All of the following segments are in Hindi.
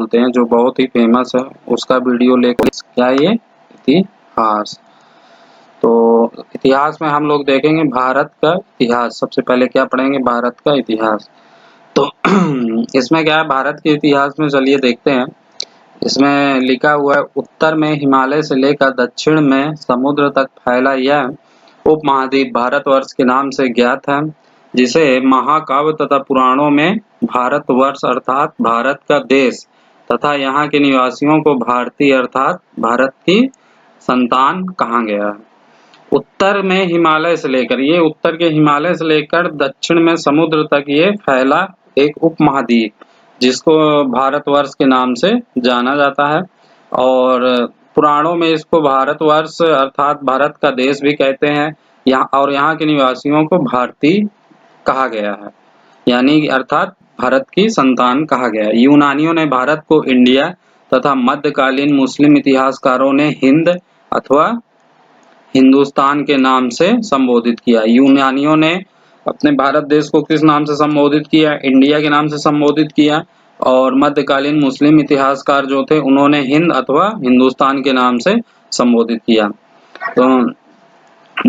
बोलते हैं, जो बहुत ही फेमस है, उसका वीडियो लेकर क्या है ये इतिहास। तो इतिहास में हम लोग देखेंगे भारत का इतिहास। सबसे पहले क्या पढ़ेंगे? भारत का इतिहास। तो इसमें क्या है, भारत के इतिहास में चलिए देखते हैं। इसमें लिखा हुआ है, उत्तर में हिमालय से लेकर दक्षिण में समुद्र तक फैला यह उपमहाद्वीप भारतवर्ष के नाम से ज्ञात है, जिसे महाकाव्य तथा पुराणों में भारतवर्ष अर्थात भारत का देश तथा यहाँ के निवासियों को भारतीय अर्थात भारत की संतान कहा गया है। उत्तर में हिमालय से लेकर, ये उत्तर के हिमालय से लेकर दक्षिण में समुद्र तक ये फैला एक उपमहाद्वीप, जिसको भारतवर्ष के नाम से जाना जाता है। और पुराणों में इसको भारतवर्ष अर्थात भारत का देश भी कहते हैं। यहाँ के निवासियों को भारतीय कहा गया है, यानी अर्थात भारत की संतान कहा गया है। यूनानियों ने भारत को इंडिया तथा मध्यकालीन मुस्लिम इतिहासकारों ने हिंद अथवा हिंदुस्तान के नाम से संबोधित किया। यूनानियों ने अपने भारत देश को किस नाम से संबोधित किया? इंडिया के नाम से संबोधित किया। और मध्यकालीन मुस्लिम इतिहासकार जो थे, उन्होंने हिंद अथवा हिंदुस्तान के नाम से संबोधित किया। तो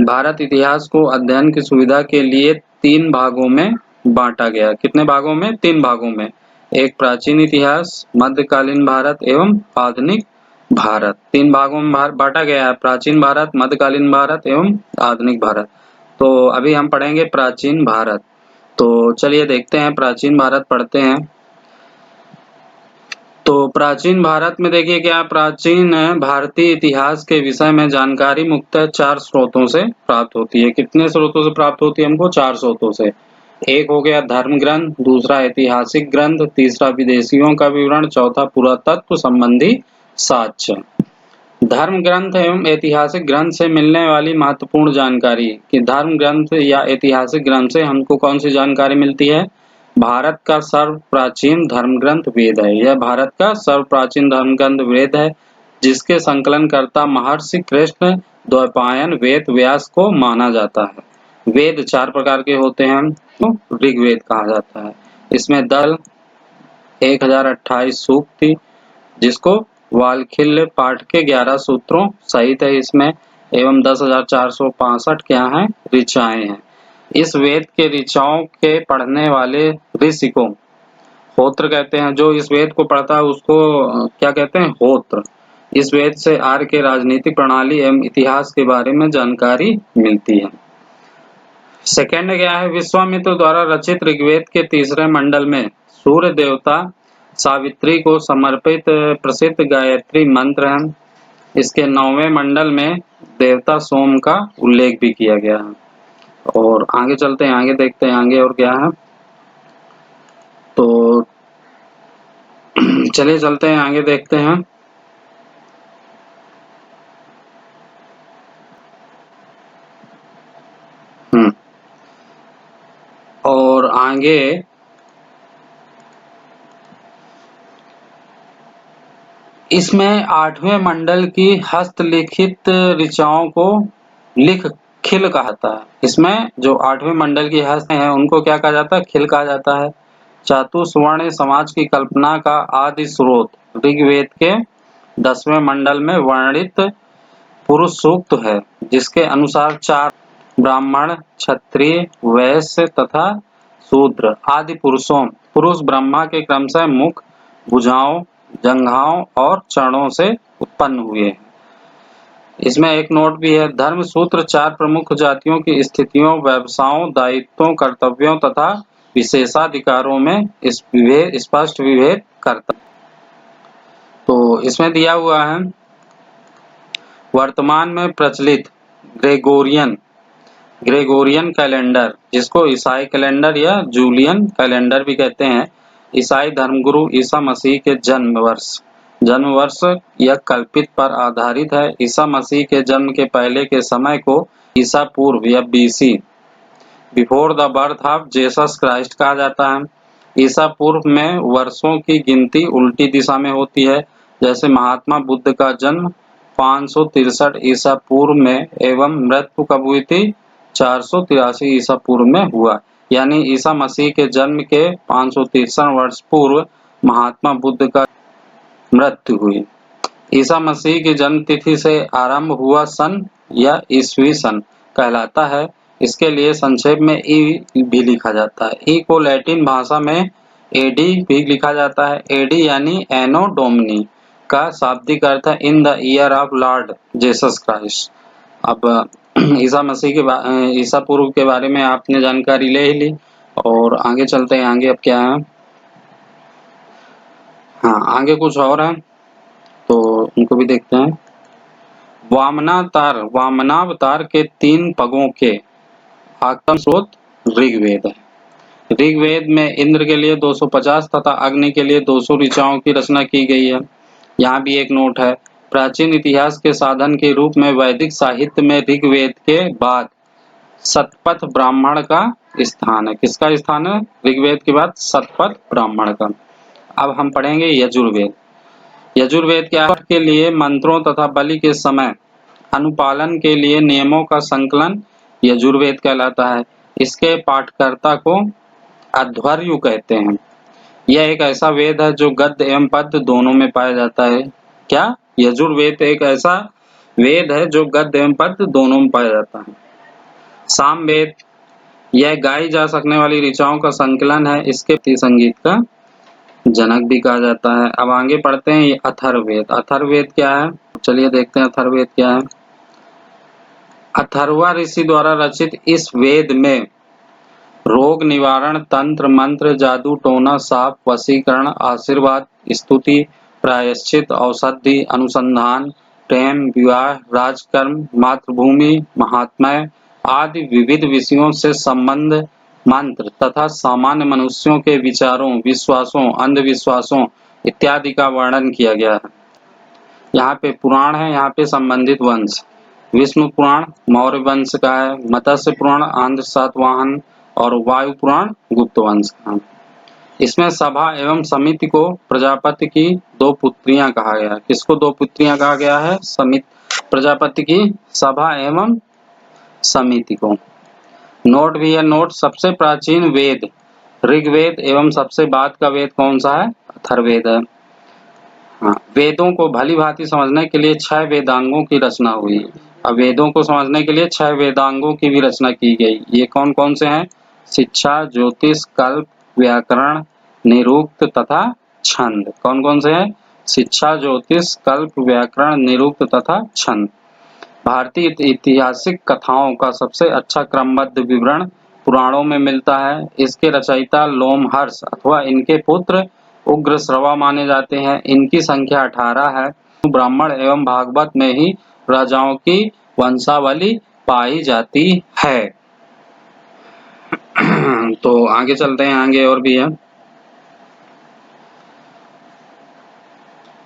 भारत इतिहास को अध्ययन की सुविधा के लिए 3 भागों में बांटा गया। कितने भागों में? 3 भागों में। एक प्राचीन इतिहास, मध्यकालीन भारत एवं आधुनिक भारत। 3 भागों में बांटा गया है, प्राचीन भारत, मध्यकालीन भारत एवं आधुनिक भारत। तो अभी हम पढ़ेंगे प्राचीन भारत। तो चलिए देखते हैं, प्राचीन भारत पढ़ते हैं। तो प्राचीन भारत में देखिए क्या, प्राचीन भारतीय इतिहास के विषय में जानकारी मुख्यतः 4 स्रोतों से प्राप्त होती है। कितने स्रोतों से प्राप्त होती है हमको? 4 स्रोतों से। एक हो गया धर्म ग्रंथ, दूसरा ऐतिहासिक ग्रंथ, तीसरा विदेशियों का विवरण, चौथा पुरातत्व संबंधी साक्ष्य। धर्म ग्रंथ एवं ऐतिहासिक ग्रंथ से मिलने वाली महत्वपूर्ण जानकारी कि धर्म ग्रंथ या ऐतिहासिक ग्रंथ से हमको कौन सी जानकारी मिलती है? भारत का सर्व प्राचीन धर्म ग्रंथ वेद है। यह भारत का सर्व प्राचीन धर्म ग्रंथ वेद है, जिसके संकलनकर्ता महर्षि कृष्ण द्वैपायन वेद व्यास को माना जाता है। वेद 4 प्रकार के होते हैं, तो ऋग्वेद कहा जाता है। इसमें दल 1028 सूक्ति, जिसको वाल्खिल्य पाठ के 11 सूत्रों सहित है इसमें, एवं 10,465 क्या है? ऋचाएं हैं। इस वेद के ऋचाओं के पढ़ने वाले ऋषि को होत्र कहते हैं। जो इस वेद को पढ़ता है उसको क्या कहते हैं? होत्र। इस वेद से आर्य के राजनीतिक प्रणाली एवं इतिहास के बारे में जानकारी मिलती है। सेकंड क्या है? विश्वामित्र द्वारा रचित ऋग्वेद के 3रे मंडल में सूर्य देवता सावित्री को समर्पित प्रसिद्ध गायत्री मंत्र है। इसके 9वें मंडल में देवता सोम का उल्लेख भी किया गया है। और आगे चलते हैं, आगे देखते हैं आगे और क्या है। तो चलिए चलते हैं आगे देखते हैं। और आगे इसमें 8वें मंडल की हस्तलिखित ऋचाओं को खिल कहा जाता है। इसमें जो 8वें मंडल की हस्त हैं उनको क्या कहा जाता है? खिल कहा जाता है। चातुर्वर्ण समाज की कल्पना का आदि स्रोत ऋग्वेद के 10वें मंडल में वर्णित पुरुष सूक्त है, जिसके अनुसार 4 ब्राह्मण, क्षत्रिय, वैश्य तथा शूद्र आदि पुरुष ब्रह्मा के क्रमशः मुख, भुजाओं, जंघाओं और चरणों से उत्पन्न हुए। इसमें एक नोट भी है, धर्म सूत्र 4 प्रमुख जातियों की स्थितियों, व्यवसायों, दायित्वों, कर्तव्यों तथा विशेषाधिकारों में स्पष्ट विभेद करता है। तो इसमें दिया हुआ है, वर्तमान में प्रचलित ग्रेगोरियन कैलेंडर, जिसको ईसाई कैलेंडर या जूलियन कैलेंडर भी कहते हैं, ईसाई धर्मगुरु ईसा मसीह के जन्म वर्ष या कल्पित पर आधारित है। ईसा मसीह के जन्म के पहले के समय को ईसा पूर्व या BC, before the birth of Jesus Christ कहा जाता है। ईसा पूर्व में वर्षों की गिनती उल्टी दिशा में होती है, जैसे महात्मा बुद्ध का जन्म 563 ईसा पूर्व में एवं मृत्यु कब हुई थी? 483 ईसा पूर्व में हुआ। यानी ईसा मसीह के जन्म के 563 वर्ष पूर्व महात्मा बुद्ध का मृत्यु हुई। ईसा मसीह की जन्म तिथि से आरंभ हुआ सन या ईस्वी सन कहलाता है। इसके लिए संक्षेप में ई भी लिखा जाता है। ई को लैटिन भाषा में एडी भी लिखा जाता है। एडी यानी एनो डोमिनी का शाब्दिक अर्थ है in the year of Lord Jesus Christ. अब ईसा मसीह के ईसा पूर्व के बारे में आपने जानकारी ले ही ली और आगे चलते हैं। आगे अब क्या है, हाँ आगे कुछ और है तो उनको भी देखते हैं। वामनावतार के 3 पगों के आगम स्रोत ऋग्वेद है। ऋग्वेद में इंद्र के लिए 250 तथा अग्नि के लिए 200 ऋचाओं की रचना की गई है। यहाँ भी एक नोट है, प्राचीन इतिहास के साधन के रूप में वैदिक साहित्य में ऋग्वेद के बाद शतपथ ब्राह्मण का स्थान है। किसका स्थान है? ऋग्वेद के बाद शतपथ ब्राह्मण का। अब हम पढ़ेंगे यजुर्वेद। यजुर्वेद के लिए मंत्रों तथा बलि के समय अनुपालन के लिए नियमों का संकलन यजुर्वेद कहलाता है। इसके पाठकर्ता को अध्वर्यु कहते हैं। यह एक ऐसा वेद है जो गद्य एवं पद्य दोनों में पाया जाता है। क्या? यजुर्वेद एक ऐसा वेद है जो गद्य एवं पद्य दोनों में पाया जाता है। सामवेद, यह गाई जा सकने वाली ऋचाओं का संकलन है। इसके संगीत का जनक भी कहा जाता है। अब आगे पढ़ते हैं अथर्ववेद। अथर्ववेद क्या है? चलिए देखते हैं अथर्ववेद क्या है। अथर्वा ऋषि द्वारा रचित इस वेद में रोग निवारण, तंत्र मंत्र, जादू टोना, साप, वशीकरण, आशीर्वाद, स्तुति, प्रायश्चित, औषधि, अनुसंधान, प्रेम, विवाह, राजकर्म, मातृभूमि, महात्म्य आदि विविध विषयों से संबंध, मंत्र तथा सामान्य मनुष्यों के विचारों, विश्वासों, अंधविश्वासों इत्यादि का वर्णन किया गया है। यहाँ पे पुराण है, यहाँ पे संबंधित वंश। विष्णु पुराण मौर्य वंश का है, मत्स्य पुराण आंध्र सातवाहन और वायु पुराण गुप्त वंश का। इसमें सभा एवं समिति को प्रजापति की 2 पुत्रियां कहा गया है। किसको 2 पुत्रियां कहा गया है? प्रजापति की सभा एवं समिति को। नोट भी है, नोट सबसे प्राचीन वेद ऋग्वेद एवं सबसे बाद का वेद कौन सा है? अथर्ववेद है। हाँ, वेदों को भली भांति समझने के लिए 6 वेदांगों की रचना हुई। अब वेदों को समझने के लिए 6 वेदांगों की भी रचना की गई। ये कौन कौन से हैं? शिक्षा, ज्योतिष, कल्प, व्याकरण, निरुक्त तथा छंद। कौन कौन से हैं? शिक्षा, ज्योतिष, कल्प, व्याकरण, निरुक्त तथा छंद। भारतीय ऐतिहासिक कथाओं का सबसे अच्छा क्रमबद्ध विवरण पुराणों में मिलता है। इसके रचयिता लोमहर्ष अथवा इनके पुत्र उग्रश्रवा माने जाते हैं। इनकी संख्या 18 है। ब्राह्मण एवं भागवत में ही राजाओं की वंशावली पाई जाती है। तो आगे चलते हैं, आगे और भी है।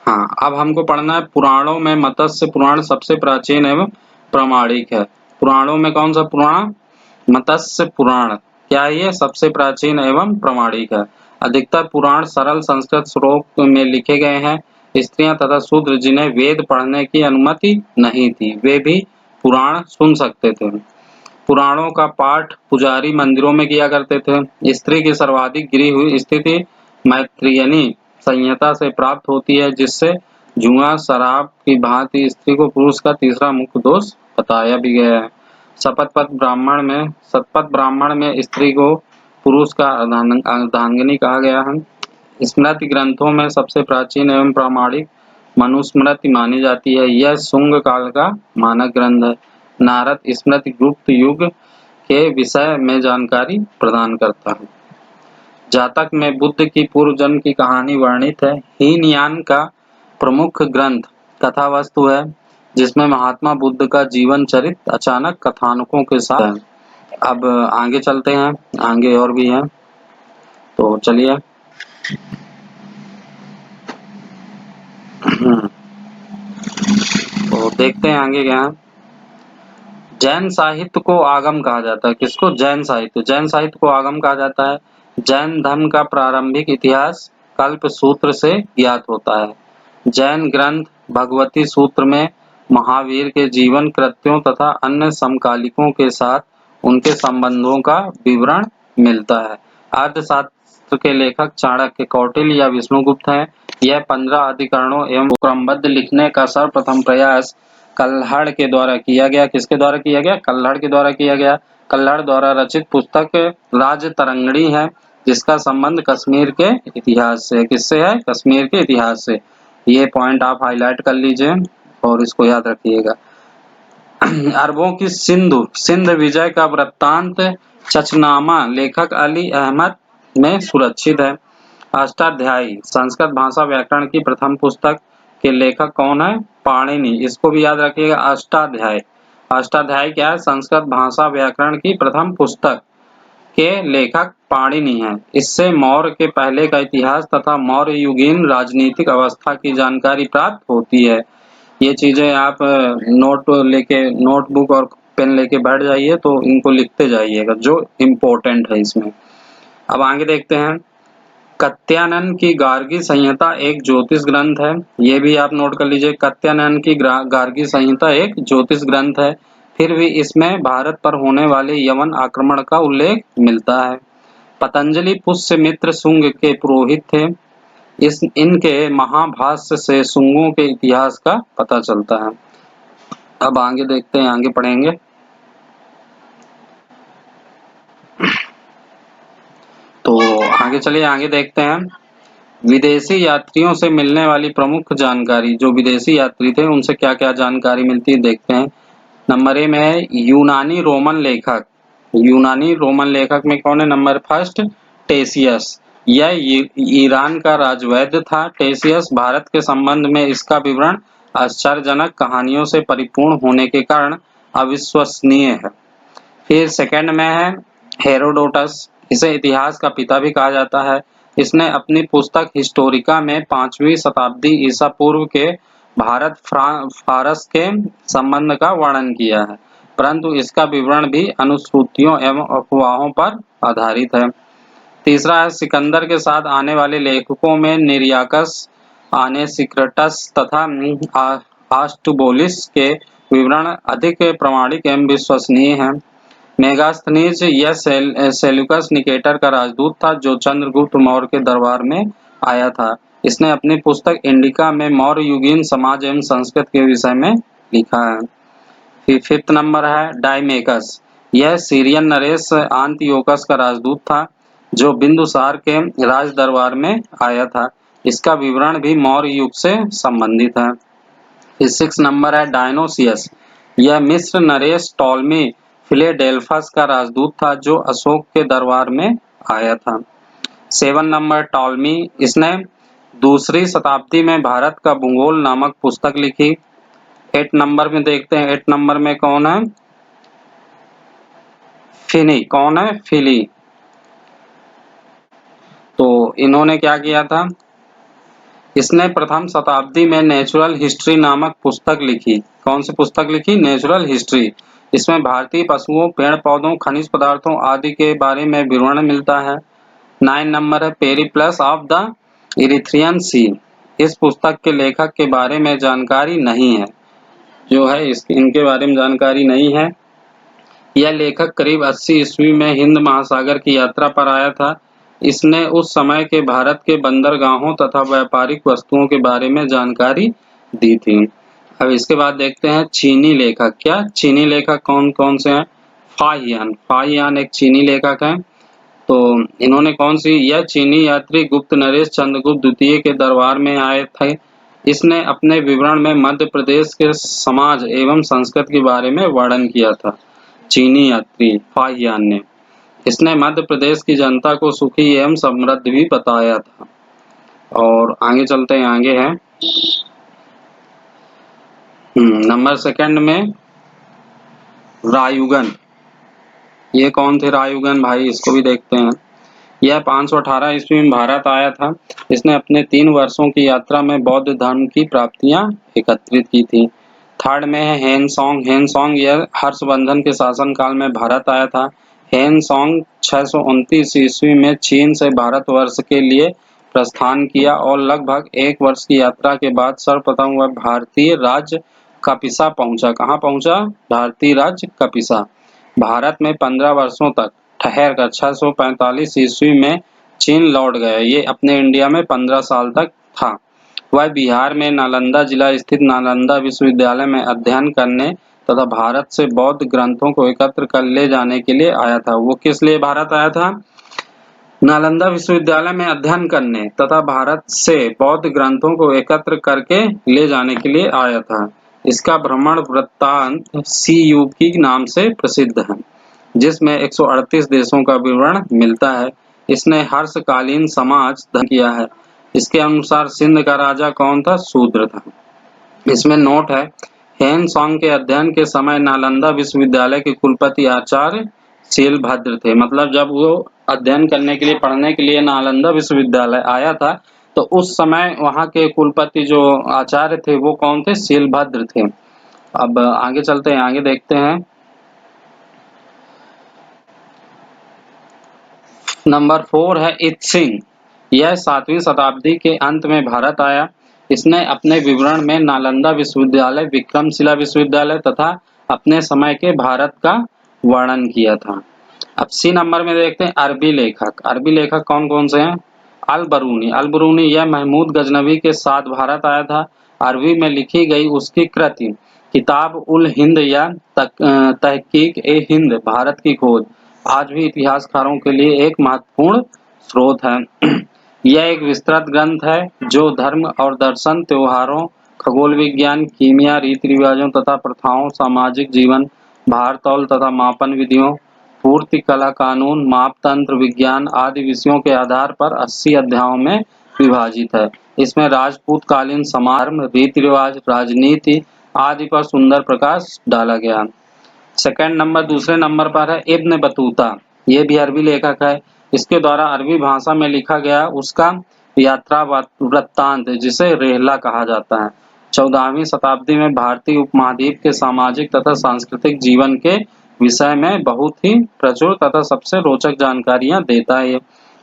हाँ, अब हमको पढ़ना है पुराणों में मत्स्य पुराण सबसे प्राचीन एवं प्रामाणिक है। पुराणों में कौन सा पुराण? मत्स्य पुराण। क्या है ये? सबसे प्राचीन एवं प्रामाणिक है। अधिकतर पुराण सरल संस्कृत श्लोक में लिखे गए हैं। स्त्रियां तथा शूद्र जिन्हें वेद पढ़ने की अनुमति नहीं थी, वे भी पुराण सुन सकते थे। पुराणों का पाठ पुजारी मंदिरों में किया करते थे। स्त्री की सर्वाधिक गिरी हुई स्थिति मैत्रेयनी संहिता से प्राप्त होती है, जिससे जुआ शराब की भांति स्त्री को पुरुष का तीसरा मुख्य दोष बताया भी गया है। शतपथ ब्राह्मण में स्त्री को पुरुष का अर्धांगिनी कहा गया है। स्मृति ग्रंथों में सबसे प्राचीन एवं प्रामाणिक मनुस्मृति मानी जाती है। यह शुंग काल का मानक ग्रंथ है। नारद स्मृति गुप्त युग के विषय में जानकारी प्रदान करता है। जातक में बुद्ध की पूर्व जन्म की कहानी वर्णित है। हीनयान का प्रमुख ग्रंथ कथा वस्तु है, जिसमें महात्मा बुद्ध का जीवन चरित्र अचानक कथानकों के साथ है। अब आगे चलते हैं, आगे और भी है, तो चलिए। तो देखते हैं आगे क्या है। जैन साहित्य को आगम कहा जाता है। किसको? जैन साहित्य। जैन साहित्य को आगम कहा जाता है। जैन धर्म का प्रारंभिक इतिहास कल्प सूत्र से ज्ञात होता है। जैन ग्रंथ भगवती सूत्र में महावीर के जीवन कृत्यों तथा अन्य समकालिकों के साथ उनके संबंधों का विवरण मिलता है। अर्थशास्त्र पुस्तक के लेखक चाणक्य, कौटिल्य या विष्णुगुप्त हैं। यह 15 अधिकरणों एवं क्रमबद्ध लिखने का सर्वप्रथम प्रयास कल्हड़ के द्वारा किया गया। किसके द्वारा किया गया? कल्हड़ के द्वारा किया गया। कल्हड़ द्वारा रचित पुस्तक राजतरंगिणी है, जिसका संबंध कश्मीर के इतिहास से। किससे है? कश्मीर के इतिहास से। ये पॉइंट आप हाईलाइट कर लीजिए और इसको याद रखिएगा। अरबों की सिंध विजय का वृत्तांत चचनामा लेखक अली अहमद में सुरक्षित है। अष्टाध्यायी संस्कृत भाषा व्याकरण की प्रथम पुस्तक के लेखक कौन है? पाणिनि। इसको भी याद रखिएगा। अष्टाध्यायी क्या है? संस्कृत भाषा व्याकरण की प्रथम पुस्तक के लेखक पाणिनि हैं। इससे मौर्य के पहले का इतिहास तथा मौर्य युगीन राजनीतिक अवस्था की जानकारी प्राप्त होती है। ये चीजें आप नोटबुक और पेन लेके बैठ जाइए तो इनको लिखते जाइएगा, जो इम्पोर्टेंट है इसमें। अब आगे देखते हैं। कात्यायन की गार्गी संहिता एक ज्योतिष ग्रंथ है। ये भी आप नोट कर लीजिए। कात्यायन की गार्गी संहिता एक ज्योतिष ग्रंथ है। फिर भी इसमें भारत पर होने वाले यवन आक्रमण का उल्लेख मिलता है। पतंजलि पुष्यमित्र शुंग के पुरोहित थे। इनके महाभाष्य से शुंगों के इतिहास का पता चलता है। अब आगे देखते हैं, आगे पढ़ेंगे। तो आगे चलिए, आगे देखते हैं। विदेशी यात्रियों से मिलने वाली प्रमुख जानकारी। जो विदेशी यात्री थे उनसे क्या क्या जानकारी मिलती है देखते हैं। नंबर ए में है यूनानी रोमन लेखक। यूनानी रोमन लेखक में कौन है? Number first, टेसियस। यह ईरान का राजवैद्य था। टेसियस भारत के संबंध में इसका विवरण आश्चर्यजनक कहानियों से परिपूर्ण होने के कारण अविश्वसनीय है। फिर सेकंड में है हेरोडोटस। इसे इतिहास का पिता भी कहा जाता है। इसने अपनी पुस्तक हिस्टोरिका में 5वीं शताब्दी ईसा पूर्व के भारत फारस के संबंध का वर्णन किया है, परंतु इसका विवरण भी अनुश्रुतियों एवं अफवाहों पर आधारित है। तीसरा है सिकंदर के साथ आने वाले लेखकों में निर्याकस, आनेसिक्राटस तथा आस्टुबोलिस के विवरण अधिक प्रामाणिक एवं विश्वसनीय हैं। मेगास्थनीज यह सेल्यूकस निकेटर का राजदूत था, जो चंद्रगुप्त मौर्य के दरबार में आया था। इसने अपनी पुस्तक इंडिका में मौर्य युगीन समाज एवं संस्कृति के विषय में लिखा है। फिर फिफ्थ नंबर है डायमेकस। यह सीरियन नरेश आंतियोकस का राजदूत था, जो बिंदुसार के राज दरबार में आया था। इसका विवरण भी मौर्य युग से संबंधित है। फिर 6 नंबर है डायनोसियस। यह मिस्र नरेश टॉलमी फिलेडेल्फस का राजदूत था, जो अशोक के दरबार में आया था। 7 नंबर टॉलमी। इसने 2री शताब्दी में भारत का भूगोल नामक पुस्तक लिखी। 8 नंबर में देखते हैं। 8 नंबर में कौन है? फिनी। कौन है? फिली। तो इन्होंने क्या किया था? इसने प्रथम शताब्दी में नेचुरल हिस्ट्री नामक पुस्तक लिखी। कौन सी पुस्तक लिखी? Natural history. इसमें भारतीय पशुओं, पेड़ पौधों, खनिज पदार्थों आदि के बारे में विवरण मिलता है। 9 नंबर है पेरिप्लस ऑफ द इरिथ्रियन सी। इस पुस्तक के लेखक के बारे में जानकारी नहीं है। जो है इनके बारे में जानकारी नहीं है। यह लेखक करीब 80 ईस्वी में हिंद महासागर की यात्रा पर आया था। इसने उस समय के भारत के बंदरगाहों तथा व्यापारिक वस्तुओं के बारे में जानकारी दी थी। अब इसके बाद देखते हैं चीनी लेखक। क्या चीनी लेखक कौन कौन से हैं? फाहियान एक चीनी लेखक है। तो इन्होंने कौन सी? यह चीनी यात्री गुप्त नरेश चंद्रगुप्त द्वितीय के दरबार में आए थे। इसने अपने विवरण में मध्य प्रदेश के समाज एवं संस्कृति के बारे में वर्णन किया था। चीनी यात्री फाहियान ने। इसने मध्य प्रदेश की जनता को सुखी एवं समृद्ध भी बताया था। और आगे चलते हैं, आगे है नंबर 2 में रायुगन। ये कौन थे रायुगन भाई? इसको भी देखते हैं। यह 518 ईस्वी में भारत आया था। इसने अपने 3 वर्षों की यात्रा में बौद्ध धर्म की प्राप्तियां एकत्रित की थी। 3rd में है हेनसोंग। हेनसोंग यह हर्षवर्धन के शासनकाल में भारत आया था। हेनसोंग 629 ईस्वी में चीन से भारतवर्ष के लिए प्रस्थान किया और लगभग 1 वर्ष की यात्रा के बाद सर्वप्रथम वह भारतीय राज्य कपिसा पहुंचा। कहाँ पहुंचा? भारतीय राज्य कपिसा। भारत में 15 वर्षों तक ठहर कर 645 ईस्वी में चीन लौट गया। ये अपने इंडिया में 15 साल तक था। वह बिहार में नालंदा जिला स्थित नालंदा विश्वविद्यालय में अध्ययन करने तथा भारत से बौद्ध ग्रंथों को एकत्र कर ले जाने के लिए आया था। वो किस लिए भारत आया था? नालंदा विश्वविद्यालय में अध्ययन करने तथा भारत से बौद्ध ग्रंथों को एकत्र करके ले जाने के लिए आया था। इसका भ्रमण वृत्तांत CUP नाम से प्रसिद्ध है, जिसमें 138 देशों का विवरण मिलता है। इसने हर्षकालीन समाज अध्ययन किया है। इसके अनुसार सिंध का राजा कौन था? शूद्र था। इसमें नोट है, हेन सॉन्ग के अध्ययन के समय नालंदा विश्वविद्यालय के कुलपति आचार्य शीलभद्र थे। मतलब जब वो अध्ययन करने के लिए, पढ़ने के लिए नालंदा विश्वविद्यालय आया था, तो उस समय वहाँ के कुलपति जो आचार्य थे वो कौन थे? शीलभद्र थे। अब आगे चलते हैं, आगे देखते हैं। नंबर 4 है इत्सिंग। यह 7वीं शताब्दी के अंत में भारत आया। इसने अपने विवरण में नालंदा विश्वविद्यालय, विक्रमशिला विश्वविद्यालय तथा अपने समय के भारत का वर्णन किया था। अब C नंबर में देखते हैं अरबी लेखक। अरबी लेखक कौन कौन से हैं? अल बरूनी। अल बरूनी यह महमूद गजनवी के साथ भारत आया था। अरबी में लिखी गई उसकी कृति किताब उल हिंद या तहकीक ए हिंद, भारत की खोज, आज भी इतिहासकारों के लिए एक महत्वपूर्ण स्रोत है। यह एक विस्तृत ग्रंथ है जो धर्म और दर्शन, त्योहारों, खगोल विज्ञान, कीमिया, रीति रिवाजों तथा प्रथाओं, सामाजिक जीवन, भारतौल तथा मापन विधियों, पूर्ति कला, कानून, मापतंत्र, विज्ञान आदि विषयों के आधार पर 80 अध्यायों में विभाजित है। इसमें राजपूत कालीन समाज, रीति रिवाज, राजनीति आदि पर सुंदर प्रकाश डाला गया। सेकंड नंबर, दूसरे नंबर पर है इब्न बतूता। ये भी अरबी लेखक है। इसके द्वारा अरबी भाषा में लिखा गया उसका यात्रा वृत्तांत, जिसे रेहला कहा जाता है, 14वीं शताब्दी में भारतीय उपमहाद्वीप के सामाजिक तथा सांस्कृतिक जीवन के विषय में बहुत ही प्रचुर तथा सबसे रोचक जानकारियां देता है।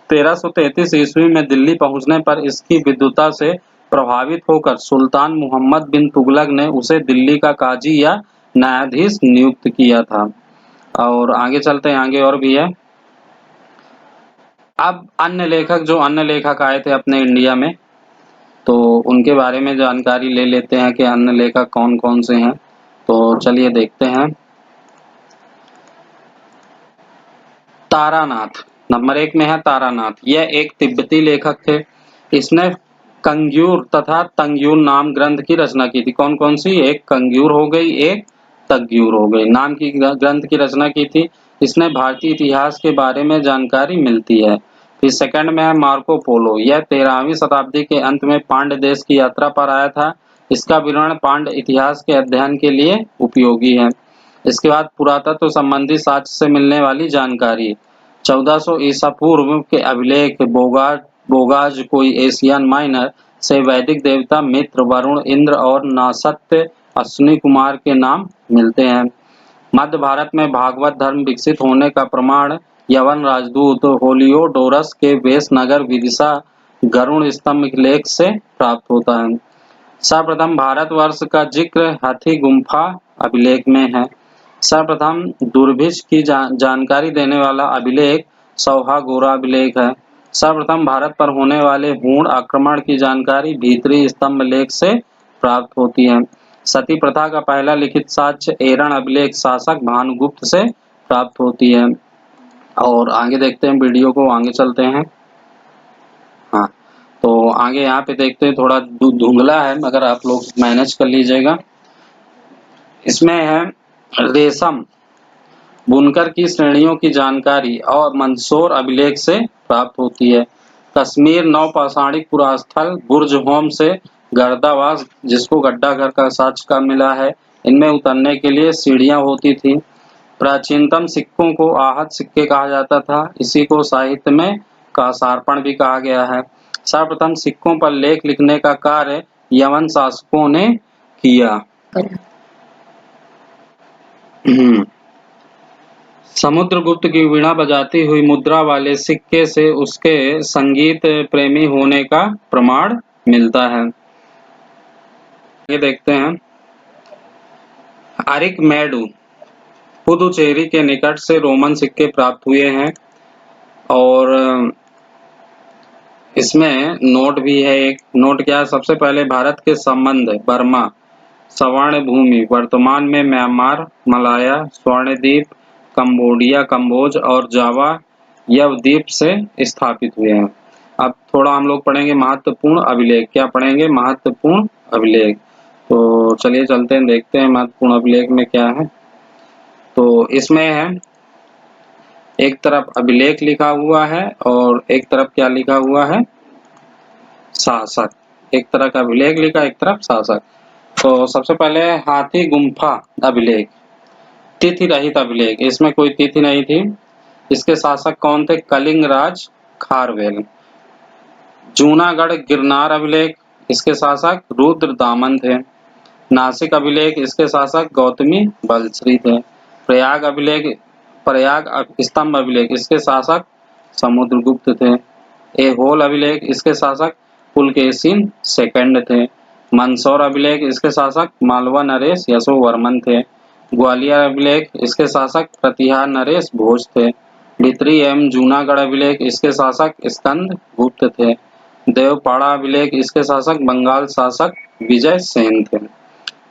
1333 ईस्वी में दिल्ली पहुंचने पर इसकी विद्वता से प्रभावित होकर सुल्तान मोहम्मद बिन तुगलक ने उसे दिल्ली का काजी या न्यायाधीश नियुक्त किया था। और आगे चलते हैं, आगे और भी है। अब अन्य लेखक आए थे अपने इंडिया में, तो उनके बारे में जानकारी ले लेते हैं कि अन्य लेखक कौन कौन से हैं। तो चलिए देखते हैं। तारानाथ नंबर 1 में है। तारानाथ यह एक तिब्बती लेखक थे। इसने कंग्यूर तथा तंग्यूर नाम ग्रंथ की रचना की थी। कौन कौन सी? एक कंग्यूर हो गई, एक तंग्यूर हो गई, नाम की ग्रंथ की रचना की थी। इसने भारतीय इतिहास के बारे में जानकारी मिलती है। फिर सेकंड में है मार्को पोलो। यह 13वीं शताब्दी के अंत में पांड्य देश की यात्रा पर आया था। इसका विवरण पांड्य इतिहास के अध्ययन के लिए उपयोगी है। इसके बाद पुरातत्व संबंधी साक्ष्य से मिलने वाली जानकारी। 1400 ईसा पूर्व के अभिलेख बोगाज कोई एशियन माइनर से वैदिक देवता मित्र, वरुण, इंद्र और नासत्य अश्विनी कुमार के नाम मिलते हैं। मध्य भारत में भागवत धर्म विकसित होने का प्रमाण यवन राजदूत होलियोडोरस के वेश नगर विदिशा गरुड़ स्तंभ लेख से प्राप्त होता है। सर्वप्रथम भारतवर्ष का जिक्र हाथी गुम्फा अभिलेख में है। सर्वप्रथम दुर्भिक्ष की जानकारी देने वाला अभिलेख सौहागोरा अभिलेख है। सर्वप्रथम भारत पर होने वाले हूण आक्रमण की जानकारी भीतरी स्तंभ लेख से प्राप्त होती है। सती प्रथा का पहला लिखित साक्ष्य एरण अभिलेख शासक भानुगुप्त से प्राप्त होती है। और आगे देखते हैं वीडियो को, आगे चलते हैं। हाँ, तो आगे यहाँ पे देखते हैं, थोड़ा धुंधला है मगर आप लोग मैनेज कर लीजिएगा। इसमें है रेशम बुनकर की श्रेणियों की जानकारी और मंदसौर अभिलेख से प्राप्त होती है। कश्मीर नवपाषाणिक पुरास्थल बुर्ज होम से गर्दावास, जिसको गड्ढा घर का साक्ष्य का मिला है, इनमें उतरने के लिए सीढ़ियां होती थी। प्राचीनतम सिक्कों को आहत सिक्के कहा जाता था। इसी को साहित्य में कासार्पण भी कहा गया है। सर्वप्रथम सिक्कों पर लेख लिखने का कार्य यवन शासकों ने किया। समुद्रगुप्त की वीणा बजाती हुई मुद्रा वाले सिक्के से उसके संगीत प्रेमी होने का प्रमाण मिलता है। ये देखते हैं, अरिकमेडु पुदुचेरी के निकट से रोमन सिक्के प्राप्त हुए हैं। और इसमें नोट भी है। एक नोट क्या है, सबसे पहले भारत के संबंध बर्मा, सवर्ण भूमि, वर्तमान में म्यांमार, मलाया, स्वर्णद्वीप, कंबोडिया, कंबोज और जावा यव द्वीप से स्थापित हुए हैं। अब थोड़ा हम लोग पढ़ेंगे महत्वपूर्ण अभिलेख। क्या पढ़ेंगे? महत्वपूर्ण अभिलेख। तो चलिए चलते हैं, देखते हैं महत्वपूर्ण अभिलेख में क्या है। तो इसमें है, एक तरफ अभिलेख लिखा हुआ है और एक तरफ क्या लिखा हुआ है? शासक। एक तरफ का अभिलेख लिखा, एक तरफ शासक। तो सबसे पहले हाथी गुम्फा अभिलेख, तिथि रहित अभिलेख। इसमें कोई तिथि नहीं थी। इसके शासक कौन थे? कलिंग राज खारवेल। जूनागढ़ गिरनार अभिलेख, इसके शासक रुद्र दामन थे। नासिक अभिलेख, इसके शासक गौतमी बलश्री थे। प्रयाग अभिलेख, प्रयाग स्तंभ अभिलेख, इसके शासक समुद्रगुप्त थे। ऐहोल अभिलेख, इसके शासक पुलकेशिन सेकंड थे। मंदसौर अभिलेख, इसके शासक मालवा नरेश यशोवर्मन थे। ग्वालियर अभिलेख, इसके शासक प्रतिहार नरेश भोज थे। भित्री एवं जूनागढ़ अभिलेख, इसके शासक स्कंद गुप्त थे। देवपाड़ा अभिलेख, इसके शासक बंगाल शासक विजय सेन थे।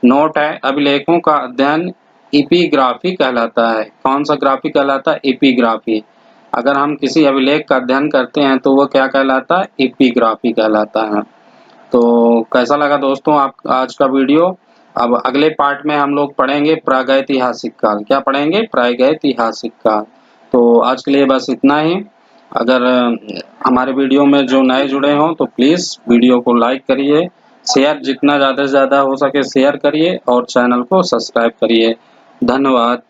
नोट है, अभिलेखों का अध्ययन एपिग्राफी कहलाता है। कौन सा ग्राफी कहलाता है? एपिग्राफी। अगर हम किसी अभिलेख का अध्ययन करते हैं तो वो क्या कहलाता है? एपिग्राफी कहलाता है। तो कैसा लगा दोस्तों आप आज का वीडियो? अब अगले पार्ट में हम लोग पढ़ेंगे प्रागैतिहासिक काल। क्या पढ़ेंगे? प्रागैतिहासिक काल। तो आज के लिए बस इतना ही। अगर हमारे वीडियो में जो नए जुड़े हों तो प्लीज़ वीडियो को लाइक करिए, शेयर जितना ज़्यादा से ज़्यादा हो सके शेयर करिए और चैनल को सब्सक्राइब करिए। धन्यवाद।